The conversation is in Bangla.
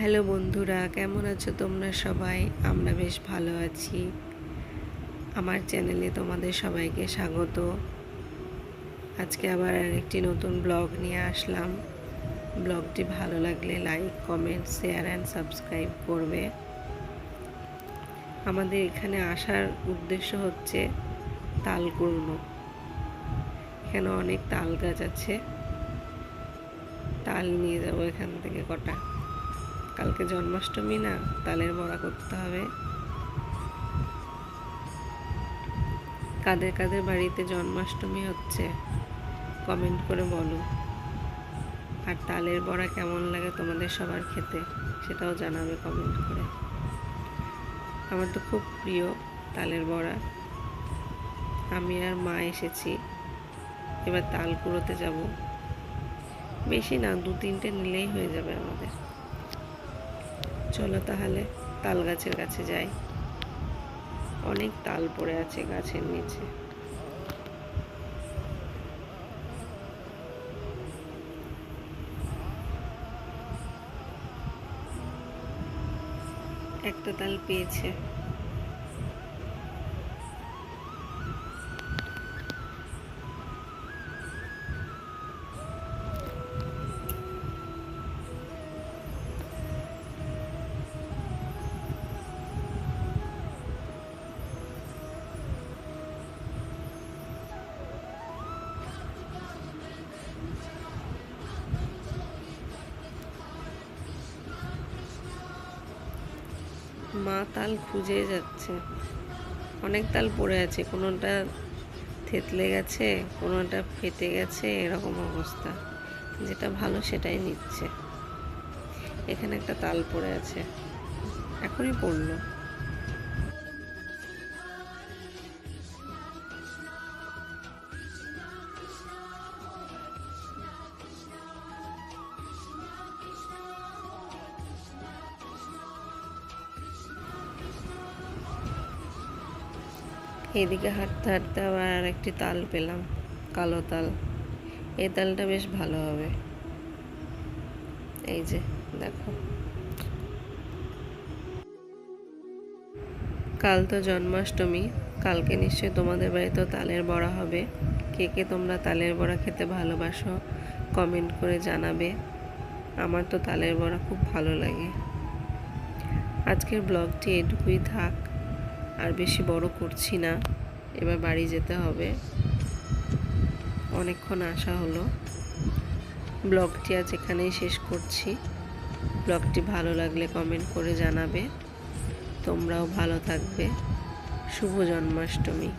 হ্যালো বন্ধুরা, কেমন আছো তোমরা সবাই? আমরা বেশ ভালো আছি। আমার চ্যানেলে তোমাদের সবাইকে স্বাগত। আজকে আবার আরেকটি নতুন ব্লগ নিয়ে আসলাম। ব্লগটি ভালো লাগলে like, comment, share and subscribe করবে। আমাদের এখানে আসার উদ্দেশ্য হচ্ছে তাল কুড়নো। এখানে অনেক তাল গাছ আছে, তাল নিয়ে যাবো এখান থেকে কটা। কালকে জন্মাষ্টমী না, তালের বড়া করতে হবে। কাদের কাদের বাড়িতে জন্মাষ্টমী হচ্ছে কমেন্ট করে বলো। আর তালের বড়া কেমন লাগে তোমাদের সবার খেতে সেটাও জানাবে কমেন্ট করে। আমার তো খুব প্রিয় তালের বড়া। আমি আর মা এসেছি, এবার তাল কুড়োতে যাব। বেশি না, 2-3টে নিলেই হয়ে যাবে আমাদের। চলো তাহলে তাল গাছের কাছে যাই। অনেক তাল পড়ে আছে গাছের নিচে। একটা তাল পেয়েছে। মা তাল খুঁজে যাচ্ছে। অনেক তাল পড়ে আছে, কোনোটা থেতলে গেছে, কোনোটা ফেটে গেছে, এরকম অবস্থা। যেটা ভালো সেটাই নিচ্ছে। এখানে একটা তাল পড়ে আছে, এখনই পড়লো। এইদিকে হাঁটতে হাঁটতে আবার আর একটি তাল পেলাম, কালো তাল। এই তালটা বেশ ভালো হবে। এই যে দেখো, কাল তো জন্মাষ্টমী। কালকে নিশ্চয়ই তোমাদের বাড়িতেও তালের বড়া হবে। কে কে তোমরা তালের বড়া খেতে ভালোবাসো কমেন্ট করে জানাবে। আমার তো তালের বড়া খুব ভালো লাগে। আজকের ব্লগটি এটুকুই থাক, আর বেশি বড় করছি না। এবার বাড়ি যেতে হবে, অনেকক্ষণ আসা হলো। ব্লগটি আজ এখানেই শেষ করছি। ব্লগটি ভালো লাগলে কমেন্ট করে জানাবে। তোমরাও ভালো থাকবে। শুভ জন্মাষ্টমী।